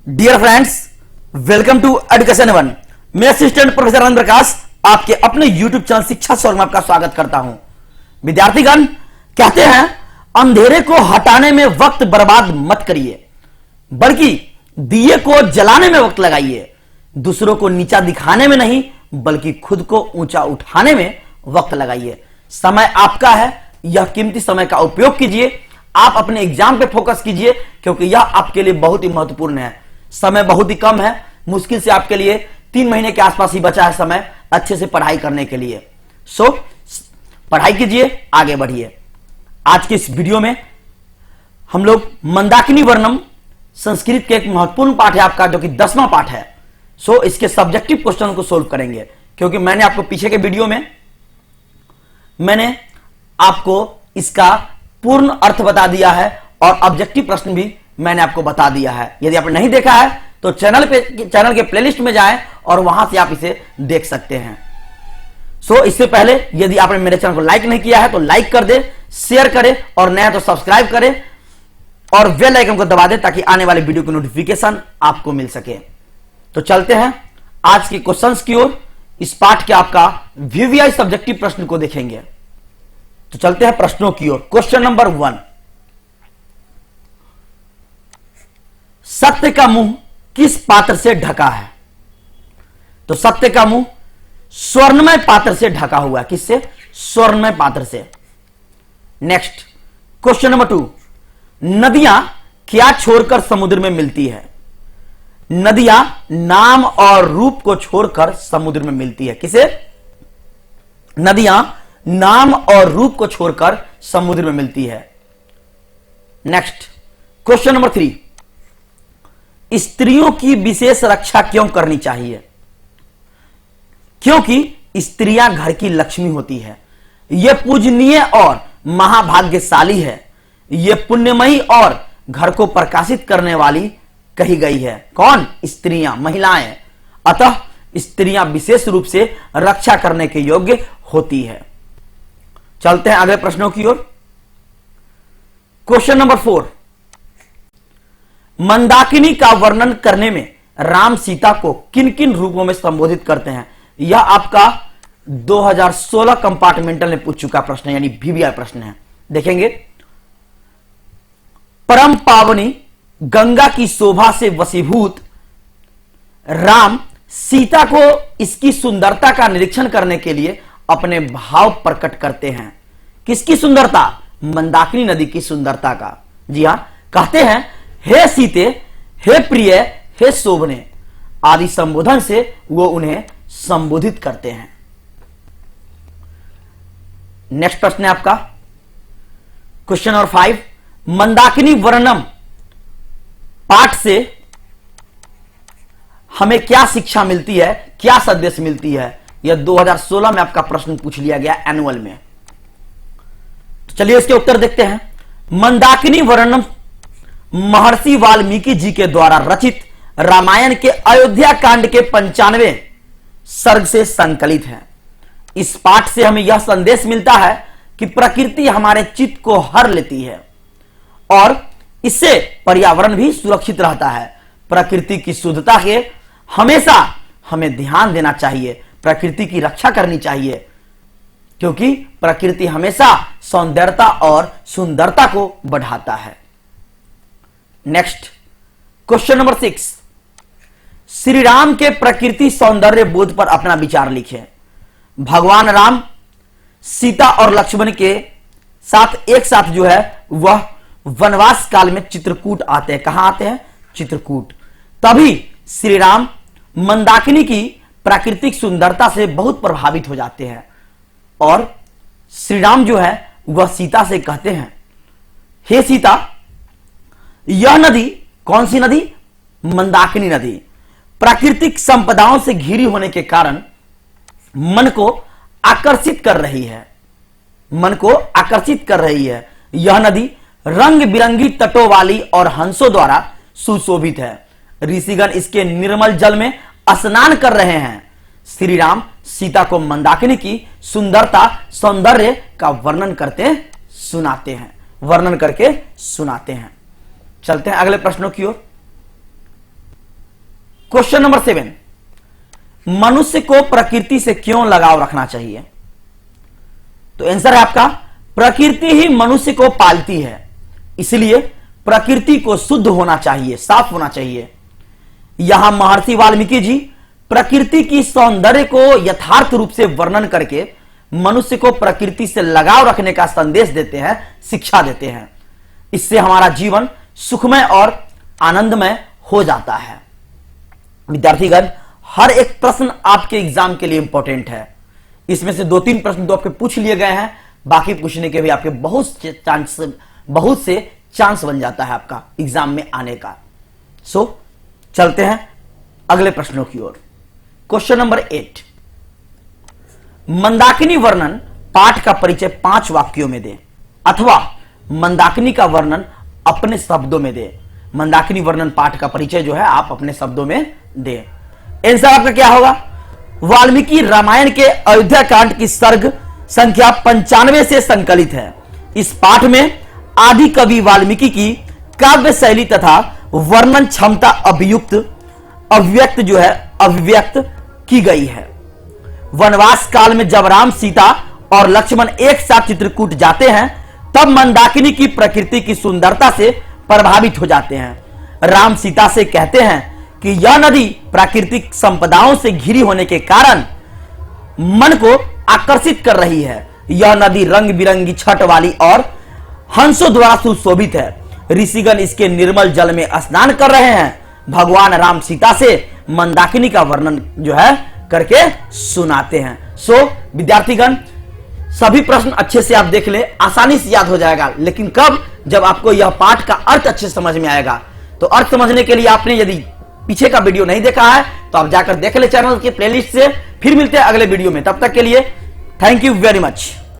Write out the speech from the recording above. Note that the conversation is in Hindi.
Dear friends, welcome to education one. मैं असिस्टेंट प्रोफेसर आनंद प्रकाश आपके अपने यूट्यूब चैनल शिक्षा स्वर्ग में आपका स्वागत करता हूं। विद्यार्थीगण कहते हैं, अंधेरे को हटाने में वक्त बर्बाद मत करिए, बल्कि दिए को जलाने में वक्त लगाइए। दूसरों को नीचा दिखाने में नहीं, बल्कि खुद को ऊंचा उठाने में वक्त लगाइए। समय आपका है, यह कीमती समय का उपयोग कीजिए। आप अपने एग्जाम पे फोकस कीजिए, क्योंकि यह आपके लिए बहुत ही महत्वपूर्ण है। समय बहुत ही कम है, मुश्किल से आपके लिए 3 महीने के आसपास ही बचा है समय अच्छे से पढ़ाई करने के लिए। सो पढ़ाई कीजिए, आगे बढ़िए। आज के इस वीडियो में हम लोग मंदाकिनी वर्णम संस्कृत के एक महत्वपूर्ण पाठ है आपका, जो कि 10वां पाठ है। सो इसके सब्जेक्टिव क्वेश्चन को सोल्व करेंगे, क्योंकि मैंने आपको पीछे के वीडियो में मैंने आपको इसका पूर्ण अर्थ बता दिया है और ऑब्जेक्टिव प्रश्न भी मैंने आपको बता दिया है। यदि आपने नहीं देखा है तो चैनल के प्लेलिस्ट में जाएं और वहां से आप इसे देख सकते हैं। सो इससे पहले यदि आपने मेरे चैनल को लाइक नहीं किया है तो लाइक कर दे, शेयर करें, और नया तो सब्सक्राइब करें और बेल आइकन को दबा दें, ताकि आने वाली वीडियो की नोटिफिकेशन आपको मिल सके। तो चलते हैं आज के क्वेश्चंस की ओर। इस पाठ के आपका वीवीआई सब्जेक्टिव प्रश्न को देखेंगे। तो चलते हैं प्रश्नों की ओर। क्वेश्चन नंबर 1, सत्य का मुंह किस पात्र से ढका है? तो सत्य का मुंह स्वर्णमय पात्र से ढका हुआ है। किससे? स्वर्णमय पात्र से। नेक्स्ट क्वेश्चन नंबर 2, नदियां क्या छोड़कर समुद्र में मिलती है? नदियां नाम और रूप को छोड़कर समुद्र में मिलती है। किसे? नदियां नाम और रूप को छोड़कर समुद्र में मिलती है। नेक्स्ट क्वेश्चन नंबर 3, स्त्रियों की विशेष रक्षा क्यों करनी चाहिए? क्योंकि स्त्रियां घर की लक्ष्मी होती है। यह पूजनीय और महाभाग्यशाली है। यह पुण्यमयी और घर को प्रकाशित करने वाली कही गई है। कौन? स्त्रियां, महिलाएं। अतः स्त्रियां विशेष रूप से रक्षा करने के योग्य होती है। चलते हैं अगले प्रश्नों की ओर। क्वेश्चन नंबर 4, मंदाकिनी का वर्णन करने में राम सीता को किन किन रूपों में संबोधित करते हैं? यह आपका 2016 कंपार्टमेंटल ने पूछ चुका प्रश्न है, यानी वीवीआई प्रश्न है। देखेंगे, परम पावनी गंगा की शोभा से वशीभूत राम सीता को इसकी सुंदरता का निरीक्षण करने के लिए अपने भाव प्रकट करते हैं। किसकी सुंदरता? मंदाकिनी नदी की सुंदरता का। जी हां, कहते हैं, हे सीते, हे प्रिय, हे शोभने आदि संबोधन से वो उन्हें संबोधित करते हैं। नेक्स्ट प्रश्न है आपका क्वेश्चन नंबर 5, मंदाकिनी वर्णम पाठ से हमें क्या शिक्षा मिलती है, क्या संदेश मिलती है? यह 2016 में आपका प्रश्न पूछ लिया गया एनुअल में। तो चलिए इसके उत्तर देखते हैं। मंदाकिनी वर्णम महर्षि वाल्मीकि जी के द्वारा रचित रामायण के अयोध्या कांड के 95वें सर्ग से संकलित है। इस पाठ से हमें यह संदेश मिलता है कि प्रकृति हमारे चित्त को हर लेती है और इससे पर्यावरण भी सुरक्षित रहता है। प्रकृति की शुद्धता के हमेशा हमें ध्यान देना चाहिए, प्रकृति की रक्षा करनी चाहिए, क्योंकि प्रकृति हमेशा सौंदर्यता और सुंदरता को बढ़ाता है। Next question number 6, Shri Ram के प्रकृति सौंदर्य बोध पर अपना विचार लिखें। भगवान राम सीता और लक्ष्मण के साथ एक साथ जो है वह वनवास काल में चित्रकूट आते हैं। कहां आते हैं? चित्रकूट। तभी श्री राम मंदाकिनी की प्राकृतिक सुंदरता से बहुत प्रभावित हो जाते हैं और श्री राम जो है वह सीता से कहते हैं, हे सीता, यह नदी, कौन सी नदी? मंदाकिनी नदी, प्राकृतिक संपदाओं से घिरी होने के कारण मन को आकर्षित कर रही है। मन को आकर्षित कर रही है। यह नदी रंग बिरंगी तटों वाली और हंसों द्वारा सुशोभित है। ऋषिगण इसके निर्मल जल में स्नान कर रहे हैं। श्री राम सीता को मंदाकिनी की सुंदरता, सौंदर्य का वर्णन करके सुनाते हैं। चलते हैं अगले प्रश्नों की ओर। क्वेश्चन नंबर 7, मनुष्य को प्रकृति से क्यों लगाव रखना चाहिए? तो आंसर है आपका, प्रकृति ही मनुष्य को पालती है, इसलिए प्रकृति को शुद्ध होना चाहिए, साफ होना चाहिए। यहां महर्षि वाल्मीकि जी प्रकृति की सौंदर्य को यथार्थ रूप से वर्णन करके मनुष्य को प्रकृति से लगाव रखने का संदेश देते हैं, शिक्षा देते हैं। इससे हमारा जीवन सुखमय और आनंदमय हो जाता है। विद्यार्थीगण, हर एक प्रश्न आपके एग्जाम के लिए इंपॉर्टेंट है। इसमें से 2-3 प्रश्न तो आपके पूछ लिए गए हैं, बाकी पूछने के भी आपके बहुत से चांस बन जाता है आपका एग्जाम में आने का। सो चलते हैं अगले प्रश्नों की ओर। क्वेश्चन नंबर 8, मंदाकिनी वर्णन पाठ का परिचय 5 वाक्यों में दे, अथवा मंदाकिनी का वर्णन अपने शब्दों में दे। मंदाकिनी वर्णन पाठ का परिचय जो है आप अपने शब्दों में दे। आंसर आपका क्या होगा? वाल्मीकि रामायण के अयोध्या कांड की सर्ग संख्या 95 से संकलित है। इस पाठ में आदि कवि वाल्मीकि की काव्य शैली तथा वर्णन क्षमता अभिव्यक्त की गई है। वनवास काल में जब राम, सीता और लक्ष्मण एक साथ चित्रकूट जाते हैं, तब मंदाकिनी की प्रकृति की सुंदरता से प्रभावित हो जाते हैं। राम सीता से कहते हैं कि यह नदी प्राकृतिक संपदाओं से घिरी होने के कारण मन को आकर्षित कर रही है। यह नदी रंग बिरंगी छट वाली और हंसों द्वारा सुशोभित है। ऋषिगण इसके निर्मल जल में स्नान कर रहे हैं। भगवान राम सीता से मंदाकिनी का वर्णन जो है करके सुनाते हैं। सो विद्यार्थीगण, सभी प्रश्न अच्छे से आप देख ले, आसानी से याद हो जाएगा। लेकिन कब? जब आपको यह पाठ का अर्थ अच्छे से समझ में आएगा। तो अर्थ समझने के लिए आपने यदि पीछे का वीडियो नहीं देखा है तो आप जाकर देख ले चैनल के प्लेलिस्ट से। फिर मिलते हैं अगले वीडियो में, तब तक के लिए थैंक यू वेरी मच।